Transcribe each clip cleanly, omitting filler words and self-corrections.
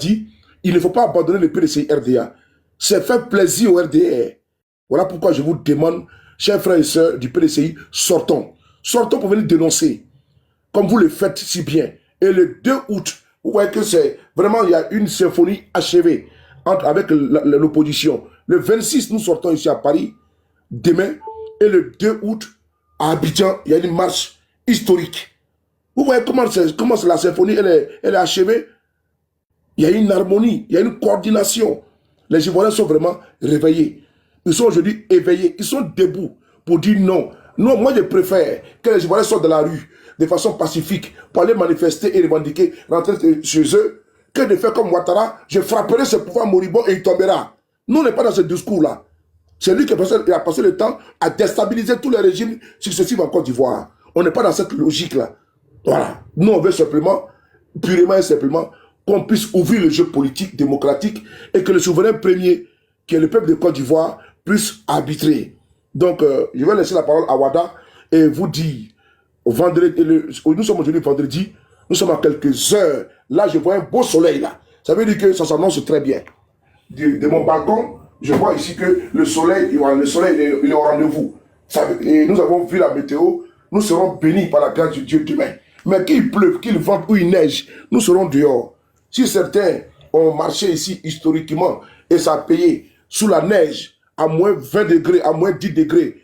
dit, il ne faut pas abandonner le PDCI RDA. C'est faire plaisir au RDR. Voilà pourquoi je vous demande, chers frères et sœurs du PDCI, sortons. Sortons pour venir dénoncer, comme vous le faites si bien. Et le 2 août, vous voyez que c'est vraiment, il y a une symphonie achevée avec l'opposition. Le 26, nous sortons ici à Paris, demain, et le 2 août, à Abidjan, il y a une marche historique. Vous voyez comment la symphonie elle est achevée. Il y a une harmonie, il y a une coordination. Les Ivoiriens sont vraiment réveillés. Ils sont aujourd'hui éveillés, ils sont debout pour dire non. Non, moi je préfère que les Ivoiriens sortent de la rue de façon pacifique pour aller manifester et revendiquer, rentrer chez eux, que de faire comme Ouattara, je frapperai ce pouvoir moribond et il tombera. Nous, on n'est pas dans ce discours-là. C'est lui qui a passé le temps à déstabiliser tous les régimes successifs en Côte d'Ivoire. On n'est pas dans cette logique-là. Voilà. Nous, on veut simplement, purement et simplement, qu'on puisse ouvrir le jeu politique, démocratique, et que le souverain premier, qui est le peuple de Côte d'Ivoire, puisse arbitrer. Donc, je vais laisser la parole à Wada et vous dire, vendredi, nous sommes aujourd'hui vendredi, nous sommes à quelques heures. Là, je vois un beau soleil là. Ça veut dire que ça s'annonce très bien. De mon balcon, je vois ici que le soleil il est au rendez-vous. Et nous avons vu la météo, nous serons bénis par la grâce de Dieu demain. Mais qu'il pleuve, qu'il vente ou il neige, nous serons dehors. Si certains ont marché ici historiquement et ça a payé sous la neige à moins 20 degrés, à moins 10 degrés,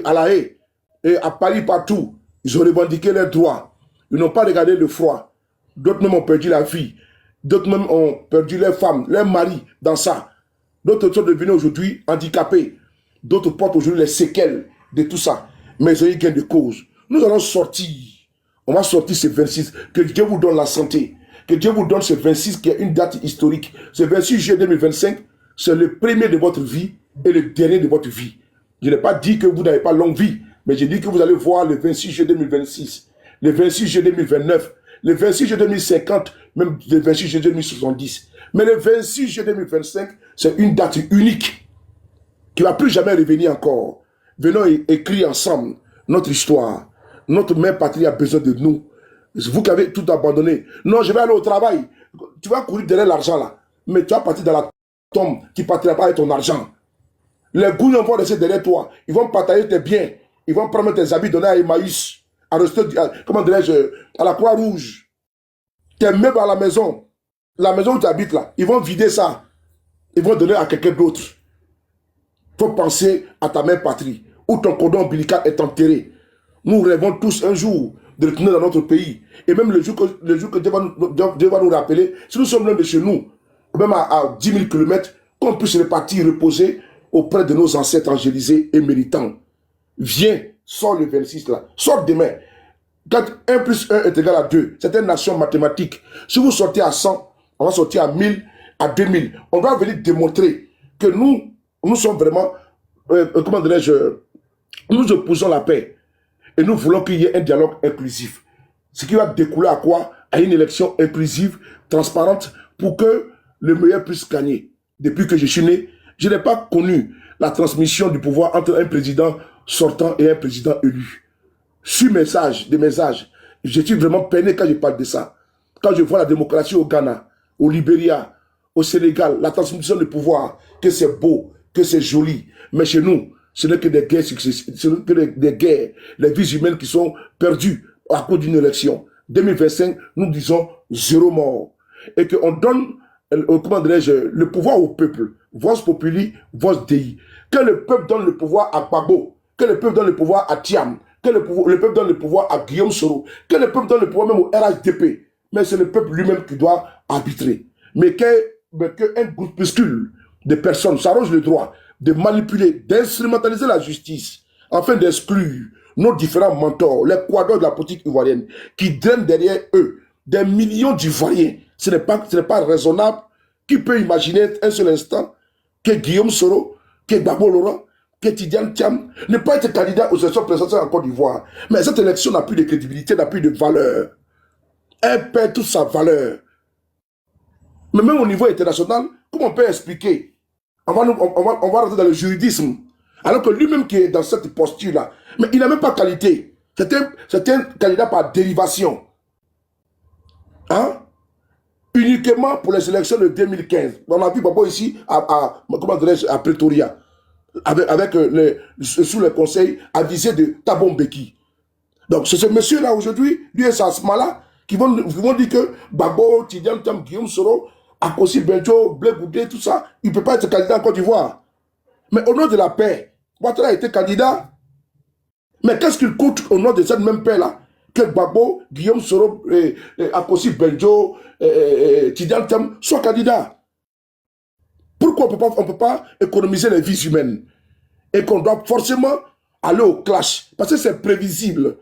à La Haye et à Paris partout, ils ont revendiqué leurs droits. Ils n'ont pas regardé le froid. D'autres même ont perdu la vie. D'autres même ont perdu leurs femmes, leurs maris dans ça. D'autres sont devenus aujourd'hui handicapés. D'autres portent aujourd'hui les séquelles de tout ça. Mais ils ont eu gain de cause. Nous allons sortir. On va sortir ce 26. Que Dieu vous donne la santé. Que Dieu vous donne ce 26 qui est une date historique. Ce 26 juillet 2025, c'est le premier de votre vie et le dernier de votre vie. Je n'ai pas dit que vous n'avez pas longue vie, mais j'ai dit que vous allez voir le 26 juillet 2026, le 26 juillet 2029, le 26 juillet 2050, même le 26 juillet 2070. Mais le 26 juillet 2025, c'est une date unique qui ne va plus jamais revenir encore. Venons écrire ensemble notre histoire. Notre mère patrie a besoin de nous. Vous qui avez tout abandonné. Non, je vais aller au travail. Tu vas courir derrière l'argent là. Mais tu vas partir dans la tombe. Tu ne partiras pas avec ton argent. Les gougnons vont rester derrière toi. Ils vont partager tes biens. Ils vont prendre tes habits, donner à Emmaüs. Comment dirais-je, à la Croix-Rouge. Tes meubles à la maison où tu habites là, ils vont vider ça. Ils vont donner à quelqu'un d'autre. Il faut penser à ta mère patrie, où ton cordon ombilical est enterré. Nous rêvons tous un jour de retourner dans notre pays. Et même le jour que Dieu va nous rappeler, si nous sommes loin de chez nous, même à 10 000 km, qu'on puisse repartir, reposer auprès de nos ancêtres angélisés et méritants. Viens, sors le 26 là, sors demain. Quand 1 plus 1 est égal à 2, c'est une nation mathématique. Si vous sortez à 100, on va sortir à 1000, à 2000. On va venir démontrer que nous sommes vraiment, comment dirais-je, nous opposons la paix. Et nous voulons qu'il y ait un dialogue inclusif. Ce qui va découler à quoi? À une élection inclusive, transparente, pour que le meilleur puisse gagner. Depuis que je suis né, je n'ai pas connu la transmission du pouvoir entre un président sortant et un président élu. Sur des messages, je suis vraiment peiné quand je parle de ça. Quand je vois la démocratie au Ghana, au Libéria, au Sénégal, la transmission du pouvoir, que c'est beau, que c'est joli. Mais chez nous, ce n'est que des guerres successives, ce n'est que des guerres, les vies humaines qui sont perdues à cause d'une élection. 2025, nous disons 0 mort. Et qu'on donne, comment dirais-je, le pouvoir au peuple. Vos populi, vos dei. Que le peuple donne le pouvoir à Gbagbo, que le peuple donne le pouvoir à Thiam, que le peuple donne le pouvoir à Guillaume Soro, que le peuple donne le pouvoir même au RHDP. Mais c'est le peuple lui-même qui doit arbitrer. Mais qu'un groupuscule de personnes s'arroge le droit de manipuler, d'instrumentaliser la justice, afin d'exclure nos différents mentors, les quadros de la politique ivoirienne, qui drainent derrière eux des millions d'Ivoiriens. Ce n'est pas raisonnable. Qui peut imaginer un seul instant que Guillaume Soro, que Gbagbo Laurent, que Tidiane Thiam ne pas être candidat aux élections présidentielles en Côte d'Ivoire? Mais cette élection n'a plus de crédibilité, n'a plus de valeur. Elle perd toute sa valeur. Mais même au niveau international, comment on peut expliquer? On va rentrer dans le juridisme. Alors que lui-même qui est dans cette posture-là, mais il n'a même pas qualité. C'est un candidat par dérivation. Hein? uniquement pour les élections de 2015. On a vu Babo ici comment dirais-je, à Pretoria, avec sous le conseil avisé de Thabo Mbeki. Donc c'est ce monsieur-là aujourd'hui, lui et sa Asmala, qui vont dire que Babo, Tidiane Tam, Guillaume Soro, Akossi Benjo, Blé Goudé, tout ça, il ne peut pas être candidat en Côte d'Ivoire. Mais au nom de la paix, Ouattara a été candidat. Mais qu'est-ce qu'il coûte au nom de cette même paix-là que Babo, Guillaume Soro, Akossi Benjo, Tidiane Tam soient candidats? Pourquoi on ne peut pas économiser les vies humaines et qu'on doit forcément aller au clash? Parce que c'est prévisible.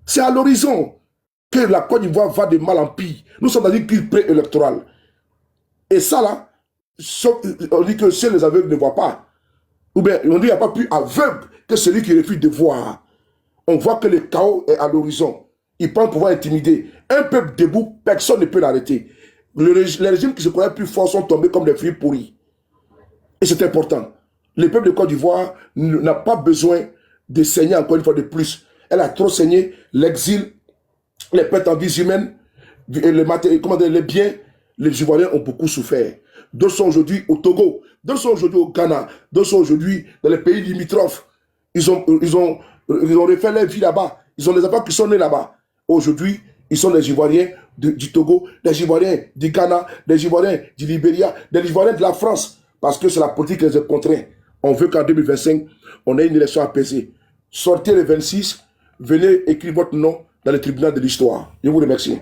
C'est à l'horizon que la Côte d'Ivoire va de mal en pire. Nous sommes dans une crise préélectorale. Et ça là, on dit que seuls les aveugles ne voient pas. Ou bien on dit qu'il n'y a pas plus aveugle que celui qui refuse de voir. On voit que le chaos est à l'horizon. Il prend le pouvoir intimider. Un peuple debout, personne ne peut l'arrêter. Les régimes qui se croyaient plus forts sont tombés comme des fruits pourris. Et c'est important. Le peuple de Côte d'Ivoire n'a pas besoin de saigner encore une fois de plus. Elle a trop saigné. L'exil, les pertes en vie humaine, les biens, les Ivoiriens ont beaucoup souffert. D'autres sont aujourd'hui au Togo, d'autres sont aujourd'hui au Ghana, d'autres sont aujourd'hui dans les pays limitrophes. Ils ont refait leur vie là-bas. Ils ont des enfants qui sont nés là-bas. Aujourd'hui, ils sont des Ivoiriens du Togo, des Ivoiriens du Ghana, des Ivoiriens du Libéria, des Ivoiriens de la France. Parce que c'est la politique qui les a contraints. On veut qu'en 2025, on ait une élection apaisée. Sortez le 26, venez écrire votre nom dans le tribunal de l'histoire. Je vous remercie.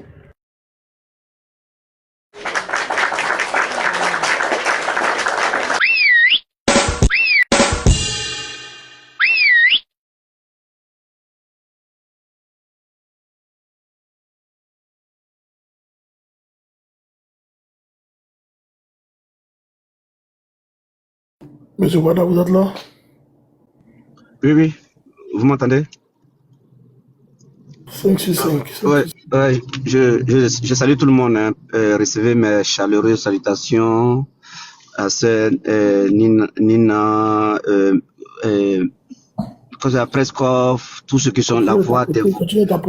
Monsieur Wada, vous êtes là? Oui, oui. Vous m'entendez? 565. Ouais, je salue tout le monde. Hein. Recevez mes chaleureuses salutations à Nina, Preskov, tous ceux qui sont la voix des voix.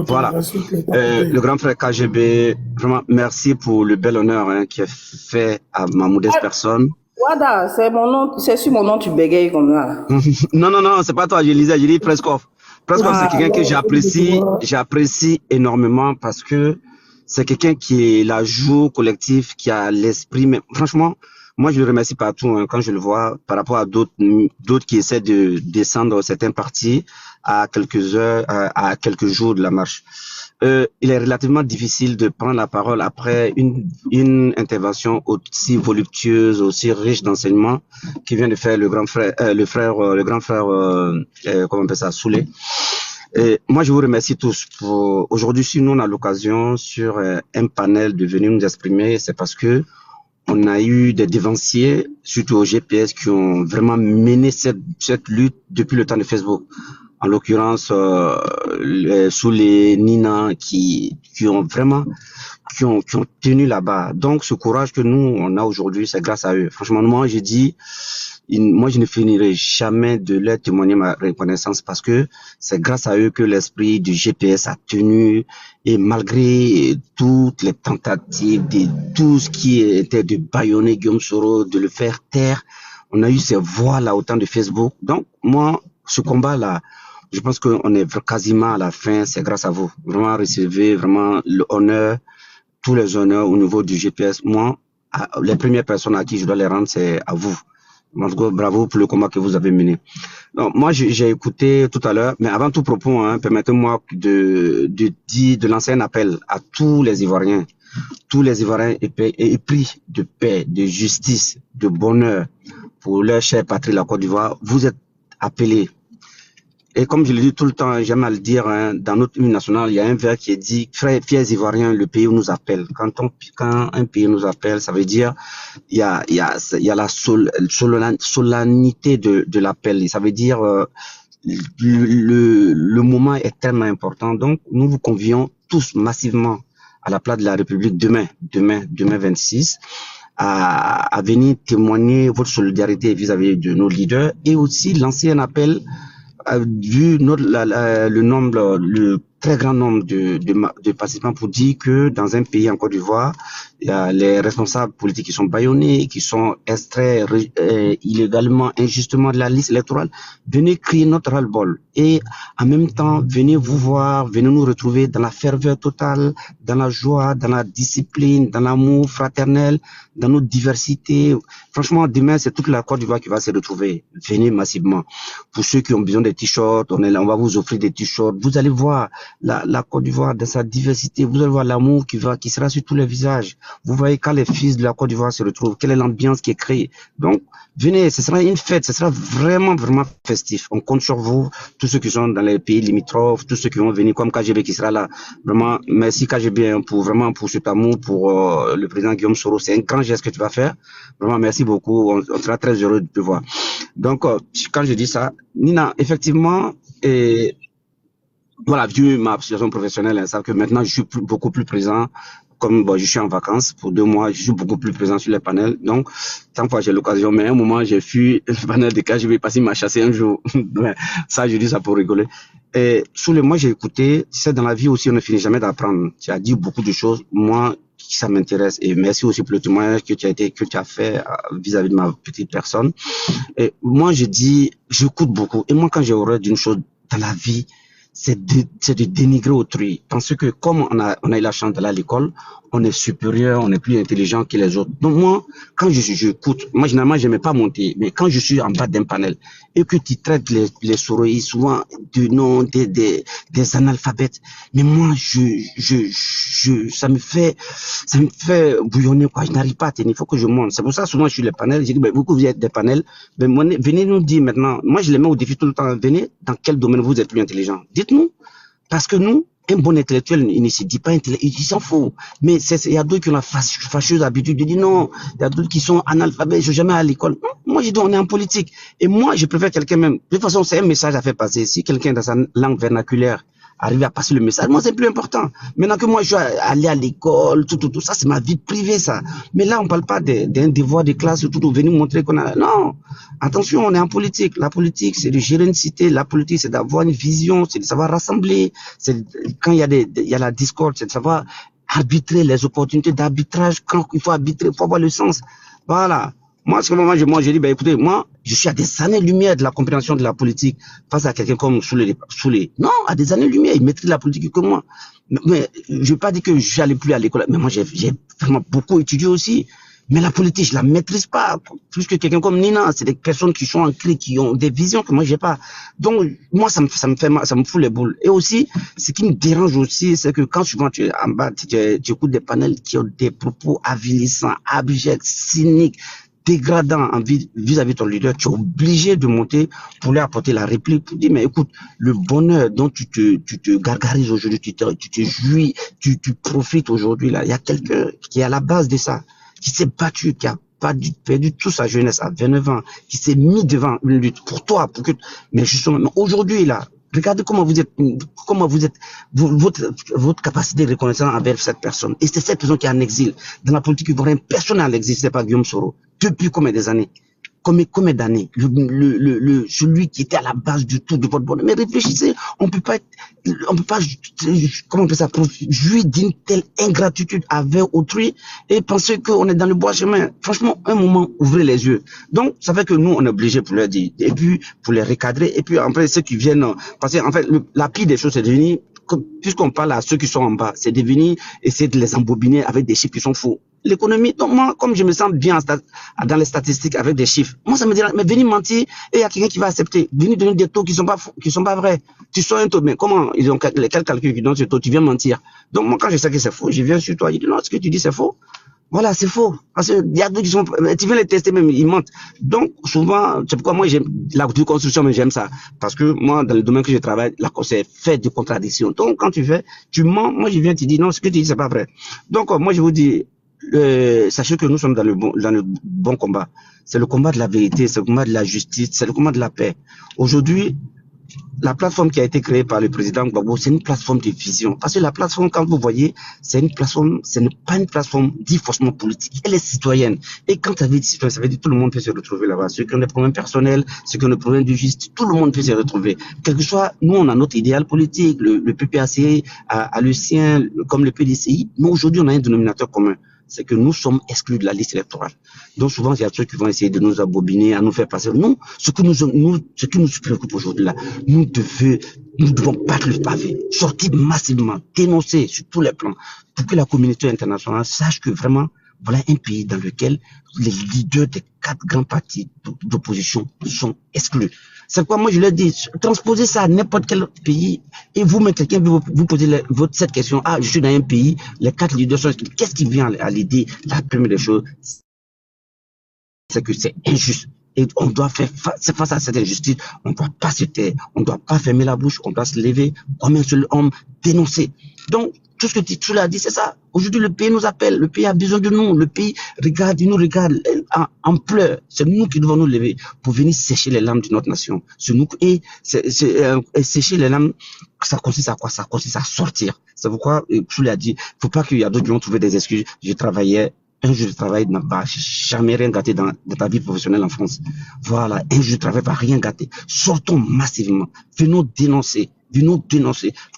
Voilà. Le grand frère KGB, vraiment merci pour le bel honneur hein, qui est fait à ma modeste personne. Wada, c'est mon nom, c'est sur mon nom tu bégayes comme ça. Non, c'est pas toi, je lisais, je dis Preskov. Preskov, c'est quelqu'un que j'apprécie énormément parce que c'est quelqu'un qui est l'ajout collectif, qui a l'esprit, mais franchement, moi je le remercie partout hein, quand je le vois par rapport à d'autres qui essaient de descendre certains partis à quelques heures, à quelques jours de la marche. Il est relativement difficile de prendre la parole après une intervention aussi voluptueuse, aussi riche d'enseignements qui vient de faire le grand frère, comment on appelle ça, Soulé. Et moi, je vous remercie tous. Aujourd'hui, si nous on a l'occasion sur un panel de venir nous exprimer, c'est parce que on a eu des dévanciers, surtout au GPS, qui ont vraiment mené cette lutte depuis le temps de Facebook. En l'occurrence, sous les Nina qui ont tenu là-bas. Donc, ce courage que nous, on a aujourd'hui, c'est grâce à eux. Franchement, moi, j'ai dit, moi, je ne finirai jamais de leur témoigner ma reconnaissance parce que c'est grâce à eux que l'esprit du GPS a tenu et malgré toutes les tentatives de tout ce qui était de bâillonner Guillaume Soro, de le faire taire, on a eu ces voix-là au temps de Facebook. Donc, moi, ce combat-là, je pense qu'on est quasiment à la fin, c'est grâce à vous. Vraiment, recevez vraiment l'honneur, tous les honneurs au niveau du GPS. Moi, les premières personnes à qui je dois les rendre, c'est à vous. En tout cas, bravo pour le combat que vous avez mené. Donc, moi, j'ai écouté tout à l'heure, mais avant tout propos, hein, permettez-moi de lancer un appel à tous les Ivoiriens épris de paix, de justice, de bonheur pour leur chère patrie, la Côte d'Ivoire. Vous êtes appelés. Et comme je le dis tout le temps, j'aime à le dire, hein, dans notre hymne national, il y a un vers qui est dit, frères fiers Ivoiriens, le pays nous appelle. Quand un pays nous appelle, ça veut dire, il y a la solennité de l'appel. Ça veut dire, le moment est tellement important. Donc, nous vous convions tous massivement à la place de la République demain 26, à venir témoigner votre solidarité vis-à-vis de nos leaders et aussi lancer un appel vu le très grand nombre de participants pour dire que dans un pays en Côte d'Ivoire, Il y a les responsables politiques qui sont bâillonnés, qui sont extraits illégalement, injustement de la liste électorale. Venez crier notre ras-le-bol. Et en même temps, venez vous voir, venez nous retrouver dans la ferveur totale, dans la joie, dans la discipline, dans l'amour fraternel, dans notre diversité. Franchement, demain, c'est toute la Côte d'Ivoire qui va se retrouver. Venez massivement. Pour ceux qui ont besoin de t-shirts, on est là, on va vous offrir des t-shirts. Vous allez voir la Côte d'Ivoire dans sa diversité. Vous allez voir l'amour qui sera sur tous les visages. Vous voyez quand les fils de la Côte d'Ivoire se retrouvent, quelle est l'ambiance qui est créée. Donc, venez, ce sera une fête, ce sera vraiment, vraiment festif. On compte sur vous, tous ceux qui sont dans les pays limitrophes, tous ceux qui vont venir, comme KGB qui sera là. Vraiment, merci KGB hein, pour cet amour pour le président Guillaume Soro. C'est un grand geste que tu vas faire. Vraiment, merci beaucoup. On sera très heureux de te voir. Donc, quand je dis ça, Nina, effectivement, voilà, vu ma situation professionnelle, ça que maintenant je suis beaucoup plus présent. Comme je suis en vacances pour 2 mois, je suis beaucoup plus présent sur les panels. Donc, tant que j'ai l'occasion, mais à un moment, j'ai fui le panel de cas, je vais passer m'a chassé un jour. Ça, je dis ça pour rigoler. Et moi, j'ai écouté, tu sais, dans la vie aussi, on ne finit jamais d'apprendre. Tu as dit beaucoup de choses. Moi, ça m'intéresse. Et merci aussi pour le témoignage que tu as fait vis-à-vis de ma petite personne. Et moi, j'écoute beaucoup. Et moi, quand j'ai horreur d'une chose dans la vie, c'est de dénigrer autrui. Parce que comme on a eu la chance d'aller à l'école, on est supérieur, on est plus intelligent que les autres. Donc moi, quand j'écoute, moi généralement j'aimais pas monter, mais quand je suis en bas d'un panel et que tu traites les souris souvent du nom des analphabètes, mais moi ça me fait bouillonner quoi. Je n'arrive pas à tenir, il faut que je monte. C'est pour ça souvent je suis les panels, j'ai dit ben, vous êtes des panels, ben venez nous dire maintenant. Moi je les mets au défi tout le temps. Venez dans quel domaine vous êtes plus intelligent. Dites-nous, parce que nous, un bon intellectuel, il ne se dit pas intellectuel, il s'en fout. Mais il y a d'autres qui ont la fâcheuse habitude de dire non, il y a d'autres qui sont analphabètes, je ne suis jamais à l'école. Moi, je dis, on est en politique. Et moi, je préfère quelqu'un même. De toute façon, c'est un message à faire passer. Si quelqu'un dans sa langue vernaculaire arrive à passer le message, moi, c'est plus important. Maintenant que moi, je suis allé à l'école, tout ça, c'est ma vie privée, ça. Mais là, on ne parle pas d'un devoir de classe, venir montrer qu'on a... Non, attention, on est en politique. La politique, c'est de gérer une cité. La politique, c'est d'avoir une vision, c'est de savoir rassembler. Quand il y a la discorde, c'est de savoir arbitrer les opportunités d'arbitrage. Quand il faut arbitrer, il faut avoir le sens. Voilà. Moi, j'ai dit, ben, écoutez, moi, je suis à des années-lumière de la compréhension de la politique face à quelqu'un comme Soulé. Non, à des années-lumière, il maîtrise la politique que moi. Mais je ne vais pas dire que je suis allé plus à l'école, mais moi, j'ai vraiment beaucoup étudié aussi. Mais la politique, je la maîtrise pas. Plus que quelqu'un comme Nina, c'est des personnes qui sont ancrées, qui ont des visions que moi, j'ai pas. Donc, moi, ça me fait mal, ça me fout les boules. Et aussi, ce qui me dérange aussi, c'est que quand souvent tu es en bas, tu écoutes des panels qui ont des propos avilissants, abjects, cyniques, dégradant vis-à-vis de ton leader, tu es obligé de monter pour lui apporter la réplique, pour dire, mais écoute, le bonheur dont tu te gargarises aujourd'hui, tu te jouis, tu profites aujourd'hui, là, il y a quelqu'un qui est à la base de ça, qui s'est battu, qui a perdu toute sa jeunesse à 29 ans, qui s'est mis devant une lutte pour toi, mais justement, aujourd'hui, là, regardez comment vous êtes, votre capacité de reconnaissance envers cette personne. Et c'est cette personne qui est en exil. Dans la politique ivoirienne, personne n'est en exil, c'est pas Guillaume Soro. Depuis combien des années? Combien d'années? Celui qui était à la base du tout, de votre bonheur. Mais réfléchissez, on peut pas, comment on peut ça, jouir d'une telle ingratitude avec autrui et penser qu'on est dans le bois chemin. Franchement, un moment, ouvrez les yeux. Donc, ça fait que nous, on est obligé pour leur dire, et puis, pour les recadrer, et puis, après, ceux qui viennent, parce que, en fait, la pire des choses, c'est devenu, puisqu'on parle à ceux qui sont en bas, c'est devenu essayer de les embobiner avec des chiffres qui sont faux. L'économie, donc moi, comme je me sens bien dans les statistiques avec des chiffres, moi, ça me dit, mais venez mentir, et il y a quelqu'un qui va accepter. Venez donner des taux qui sont pas vrais. Tu sors un taux, mais comment, ils ont quel calcul qui donne ce taux, tu viens mentir. Donc moi, quand je sais que c'est faux, je viens sur toi, je dis, non, ce que tu dis, c'est faux. Voilà, c'est faux. Parce que il y a d'autres qui sont, tu viens les tester même, ils mentent. Donc, souvent, c'est pourquoi moi, j'aime la construction, mais j'aime ça. Parce que moi, dans le domaine que je travaille, c'est fait de contradictions. Donc, quand tu mens, moi, je viens te dire, non, ce que tu dis, c'est pas vrai. Donc, moi, je vous dis, sachez que nous sommes dans le bon combat. C'est le combat de la vérité, c'est le combat de la justice, c'est le combat de la paix. Aujourd'hui, la plateforme qui a été créée par le président Gbagbo, c'est une plateforme de vision. Parce que la plateforme, quand vous voyez, c'est une plateforme, ce n'est pas une plateforme dite forcément politique. Elle est citoyenne. Et quand ça veut dire citoyenne, ça veut dire tout le monde peut se retrouver là-bas. Ceux qui ont des problèmes personnels, ceux qui ont des problèmes de justice, tout le monde peut se retrouver. Quel que soit, nous, on a notre idéal politique, le PPAC a le sien, comme le PDCI. Mais aujourd'hui, on a un dénominateur commun. c'est que nous sommes exclus de la liste électorale. Donc souvent, il y a ceux qui vont essayer de nous abobiner, à nous faire passer. Non, ce qui nous préoccupe aujourd'hui là, nous devons battre le pavé, sortir massivement, dénoncer sur tous les plans, pour que la communauté internationale sache que vraiment, voilà un pays dans lequel les leaders des 4 grands partis d'opposition sont exclus. C'est pourquoi moi je leur dis, transposez ça à n'importe quel pays et vous-même, quelqu'un vous posez cette question, ah, je suis dans un pays, les 4 leaders sont exclus. Qu'est-ce qui vient à l'idée? La première des choses, c'est que c'est injuste. Et on doit faire face à cette injustice, on ne doit pas se taire, on ne doit pas fermer la bouche, on doit se lever comme un seul homme, dénoncer. Donc, tout ce que tu l'as dit, c'est ça. Aujourd'hui, le pays nous appelle, le pays a besoin de nous, le pays regarde, il nous regarde en pleurs. C'est nous qui devons nous lever pour venir sécher les larmes de notre nation. C'est nous, et sécher les larmes, ça consiste à quoi? Ça consiste à sortir. C'est pourquoi, tu l'as dit, il ne faut pas qu'il y a d'autres qui vont trouver des excuses. Je travaillais. Un jour de travail n'a pas jamais rien gâté dans ta vie professionnelle en France. Voilà, un jour de travail va rien gâter. Sortons massivement. Venons dénoncer.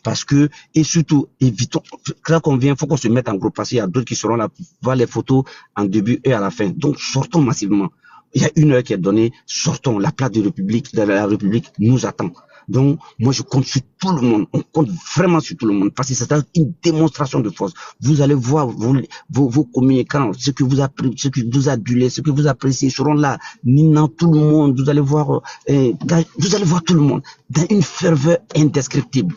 Parce que, et surtout, évitons, quand on vient, il faut qu'on se mette en groupe parce qu'il y a d'autres qui seront là pour voir les photos en début et à la fin. Donc, sortons massivement. Il y a 1 heure qui est donnée. Sortons. La place de la République nous attend. Donc, moi, je compte sur tout le monde. On compte vraiment sur tout le monde parce que c'est une démonstration de force. Vous allez voir vos communicants, ceux que vous adulez, ceux que vous appréciez seront là, ninant tout le monde. Vous allez voir tout le monde dans une ferveur indescriptible.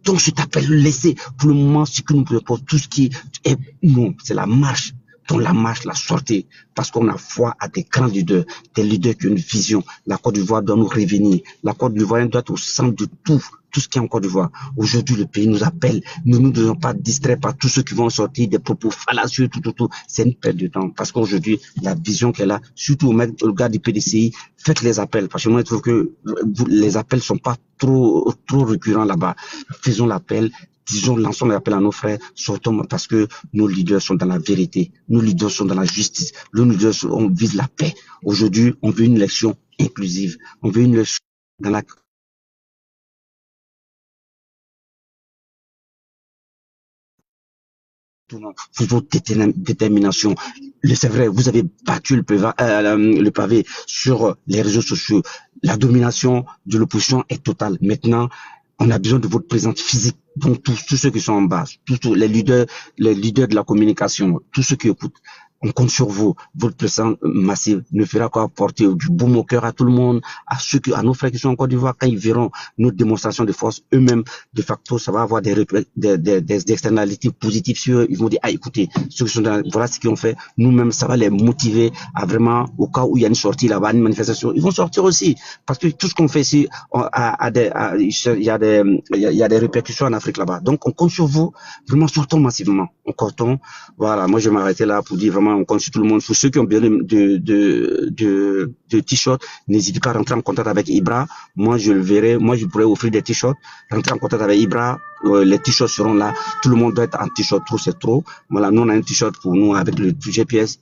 Donc, je t'appelle, laissez pour le moment ce que nous proposons, tout ce qui est, non, c'est la marche. Donc la marche, la sortie, parce qu'on a foi à des grands leaders, des leaders qui ont une vision. La Côte d'Ivoire doit nous revenir. La Côte d'Ivoire doit être au centre de tout ce qui est en Côte d'Ivoire. Aujourd'hui, le pays nous appelle. Nous ne devons pas distraire par tous ceux qui vont sortir des propos fallacieux, tout. C'est une perte de temps. Parce qu'aujourd'hui, la vision qu'elle a, surtout au gars du PDCI, faites les appels. Parce que moi, je trouve que les appels sont pas trop récurrents là-bas. Faisons l'appel. Disons, lançons l'appel à nos frères, sortons parce que nos leaders sont dans la vérité, nos leaders sont dans la justice, nos leaders on vise la paix. Aujourd'hui, on veut une élection inclusive, on veut une élection dans la votre détermination. C'est vrai, vous avez battu le pavé sur les réseaux sociaux. La domination de l'opposition est totale. Maintenant, on a besoin de votre présence physique. Donc, tous ceux qui sont en bas, tous les leaders de la communication, tous ceux qui écoutent, on compte sur vous. Votre présence massive ne fera qu'apporter du baume au cœur à tout le monde, à nos frères qui sont en Côte d'Ivoire, quand ils verront notre démonstration de force, eux-mêmes, de facto, ça va avoir des externalités positives sur eux. Ils vont dire, ah, écoutez, ceux qui sont voilà ce qu'ils ont fait. Nous-mêmes, ça va les motiver à vraiment, au cas où il y a une sortie là-bas, une manifestation, ils vont sortir aussi. Parce que tout ce qu'on fait ici, il y a des répercussions en Afrique là-bas. Donc, on compte sur vous. Vraiment, sortons massivement. On comptons. Voilà. Moi, je vais m'arrêter là pour dire vraiment, on compte sur tout le monde. Pour ceux qui ont besoin de t-shirts, n'hésitez pas à rentrer en contact avec Ibra. Moi, je le verrai. Moi, je pourrais offrir des t-shirts. Rentrer en contact avec Ibra. Les t-shirts seront là. Tout le monde doit être en t-shirt. Trop, c'est trop. Voilà. Nous, on a un t-shirt pour nous avec le GPS.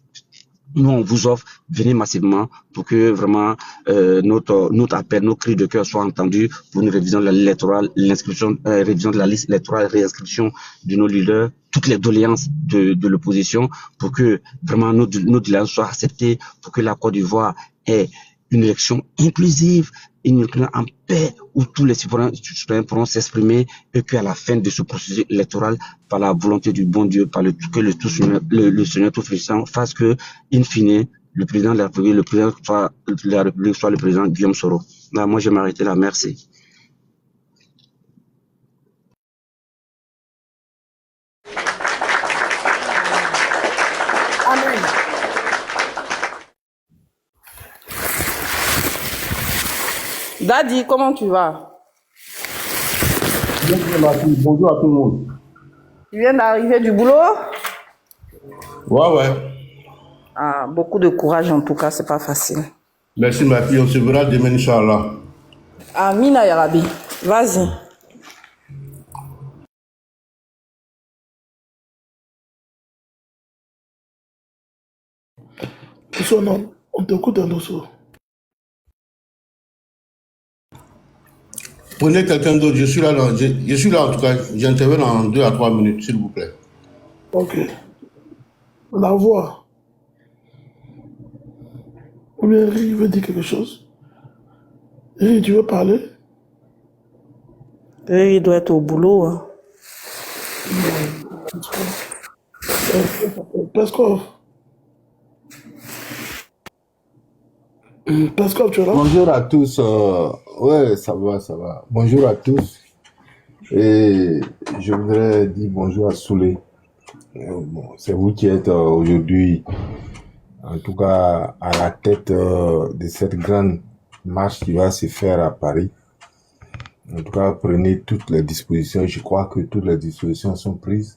Nous, on vous offre, venez massivement pour que vraiment notre appel, nos cris de cœur soient entendus pour une révision de la liste électorale, révision de la liste électorale, réinscription de nos leaders, toutes les doléances de l'opposition pour que vraiment nos doléances soient acceptées, pour que la Côte d'Ivoire ait une élection inclusive, une élection en paix où tous les citoyens pourront s'exprimer et qu'à la fin de ce processus électoral, par la volonté du bon Dieu, par le Seigneur Tout-Puissant, fasse que, in fine, le président de la République, soit le président Guillaume Soro. Là, moi, je vais m'arrêter là. Merci. Amen. Daddy, comment tu vas? Bonjour à tout le monde. Tu viens d'arriver du boulot? Ouais. Ah, beaucoup de courage en tout cas, c'est pas facile. Merci ma fille, on se verra demain, Inch'Allah. Amina Yarabi, vas-y. Non, on t'écoute un dosso. Prenez quelqu'un d'autre, je suis là en tout cas, j'interviens dans 2 à 3 minutes, s'il vous plaît. Ok. La voix. Ou bien Ri veut dire quelque chose. Ri, tu veux parler? Il doit être au boulot. Hein. Peskov. Peskov, tu es là? Bonjour à tous. Ouais, ça va, ça va. Bonjour à tous. Et je voudrais dire bonjour à Souley. Bon, c'est vous qui êtes aujourd'hui, en tout cas, à la tête de cette grande marche qui va se faire à Paris. En tout cas, prenez toutes les dispositions. Je crois que toutes les dispositions sont prises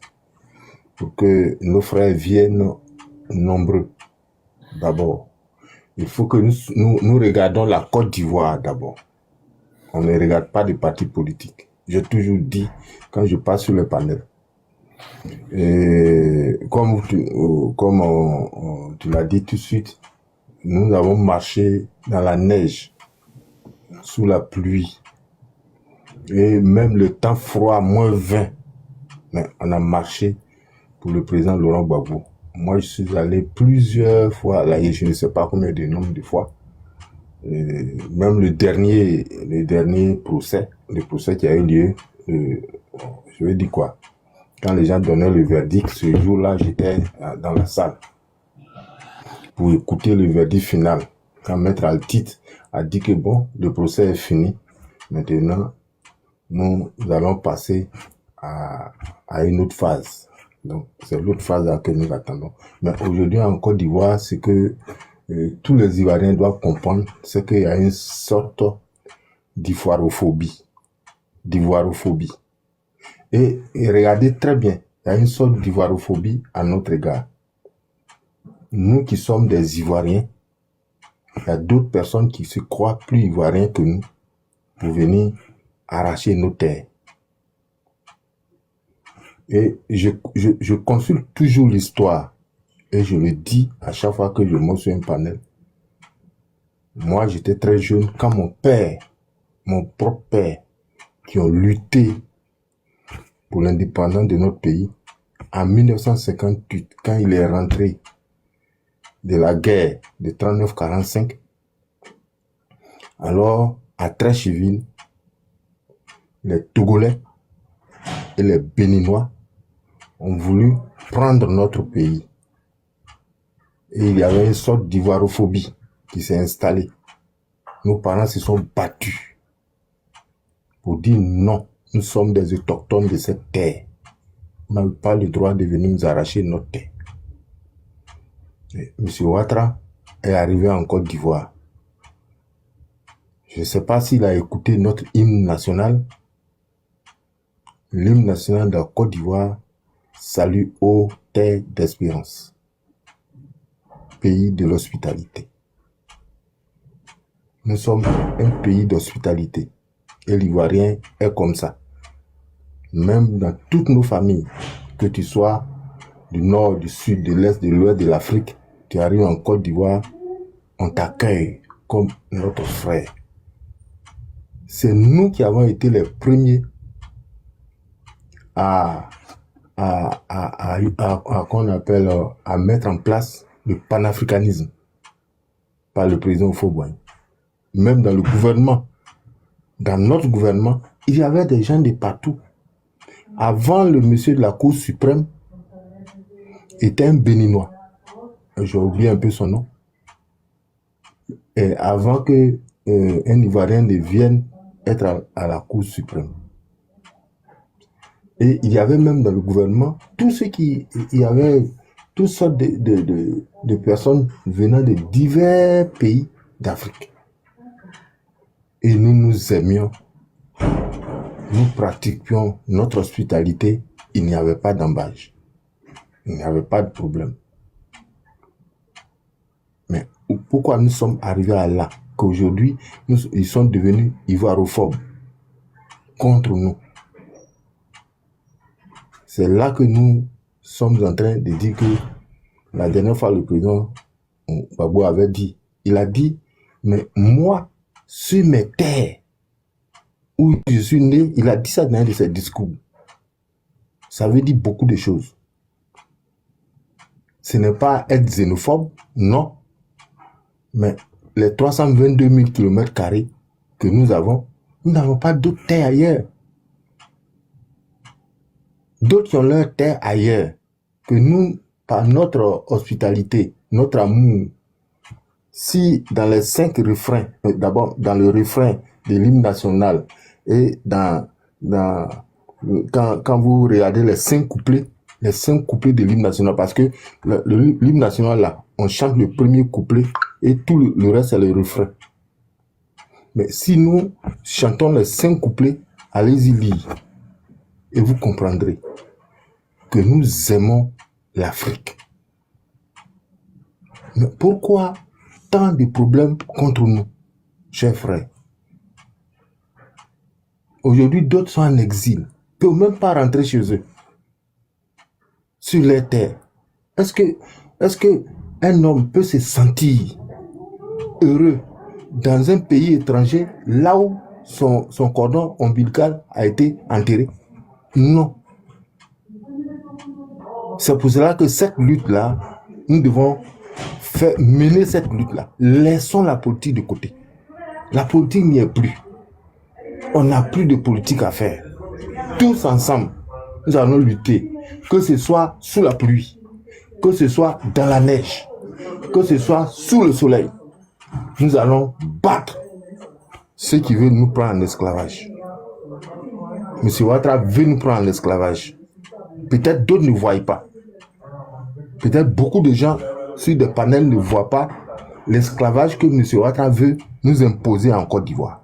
pour que nos frères viennent nombreux. D'abord, il faut que nous regardions la Côte d'Ivoire d'abord. On ne regarde pas des partis politiques. J'ai toujours dit, quand je passe sur le panel, et comme tu l'as dit tout de suite, nous avons marché dans la neige, sous la pluie, et même le temps froid, -20, mais on a marché pour le président Laurent Gbagbo. Moi, je suis allé plusieurs fois là, et je ne sais pas combien de nombre de fois. Et même le dernier procès, le procès qui a eu lieu, je vais dire quoi, quand les gens donnaient le verdict, ce jour-là, j'étais dans la salle pour écouter le verdict final. Quand Maître Altit a dit que bon, le procès est fini, maintenant, nous allons passer à une autre phase. Donc, c'est l'autre phase à laquelle nous attendons. Mais aujourd'hui, en Côte d'Ivoire, c'est que tous les Ivoiriens doivent comprendre, c'est qu'il y a une sorte d'ivoirophobie. Et regardez très bien, il y a une sorte d'ivoirophobie à notre égard. Nous qui sommes des Ivoiriens, il y a d'autres personnes qui se croient plus Ivoiriens que nous pour venir arracher nos terres. Et je consulte toujours l'histoire et je le dis à chaque fois que je monte sur un panel. Moi, j'étais très jeune quand mon propre père, qui ont lutté pour l'indépendance de notre pays, en 1958, quand il est rentré de la guerre de 39-45, alors, à Treichville, les Togolais et les Béninois ont voulu prendre notre pays. Et il y avait une sorte d'ivoirophobie qui s'est installée. Nos parents se sont battus pour dire non, nous sommes des autochtones de cette terre. On n'a pas le droit de venir nous arracher notre terre. Et M. Ouattara est arrivé en Côte d'Ivoire. Je ne sais pas s'il a écouté notre hymne national. L'hymne national de la Côte d'Ivoire, salut ô terre d'espérance, pays de l'hospitalité. Nous sommes un pays d'hospitalité et l'Ivoirien est comme ça. Même dans toutes nos familles, que tu sois du nord, du sud, de l'est, de l'ouest de l'Afrique, tu arrives en Côte d'Ivoire, on t'accueille comme notre frère. C'est nous qui avons été les premiers à mettre en place le panafricanisme par le président Houphouët-Boigny. Même dans le gouvernement, dans notre gouvernement, il y avait des gens de partout. Avant, le monsieur de la Cour suprême était un Béninois. J'ai oublié un peu son nom. Et avant que un Ivoirien ne vienne être à la Cour suprême. Et il y avait même dans le gouvernement il y avait toutes sortes de personnes venant de divers pays d'Afrique. Et nous nous aimions, nous pratiquions notre hospitalité, il n'y avait pas d'embâche, il n'y avait pas de problème. Mais pourquoi nous sommes arrivés à là, qu'aujourd'hui, ils sont devenus ivoirophobes contre nous? C'est là que nous sommes en train de dire que la dernière fois, le président Gbagbo avait dit, il a dit, mais moi, sur mes terres où je suis né, il a dit ça dans un de ses discours. Ça veut dire beaucoup de choses. ce n'est pas être xénophobe, non. Mais les 322 000 km² que nous n'avons pas d'autres terres ailleurs. D'autres qui ont leur terre ailleurs. Que nous, par notre hospitalité, notre amour, si dans les 5 refrains, d'abord dans le refrain de l'hymne national et quand vous regardez les 5 couplets de l'hymne national, parce que l'hymne national là, on chante le premier couplet et tout le reste c'est le refrain. Mais si nous chantons les 5 couplets, allez-y lire et vous comprendrez que nous aimons l'Afrique. Mais pourquoi tant de problèmes contre nous, chers frères? Aujourd'hui, d'autres sont en exil, ne peuvent même pas rentrer chez eux, sur les terres. Est-ce que un homme peut se sentir heureux dans un pays étranger, là où son cordon ombilical a été enterré? Non. C'est pour cela que cette lutte-là, nous devons mener cette lutte-là. Laissons la politique de côté. La politique n'y est plus. On n'a plus de politique à faire. Tous ensemble, nous allons lutter. Que ce soit sous la pluie, que ce soit dans la neige, que ce soit sous le soleil. Nous allons battre ceux qui veulent nous prendre en esclavage. M. Ouattara veut nous prendre en esclavage. Peut-être d'autres ne voient pas. Peut-être beaucoup de gens sur des panels ne voient pas l'esclavage que M. Ouattara veut nous imposer en Côte d'Ivoire.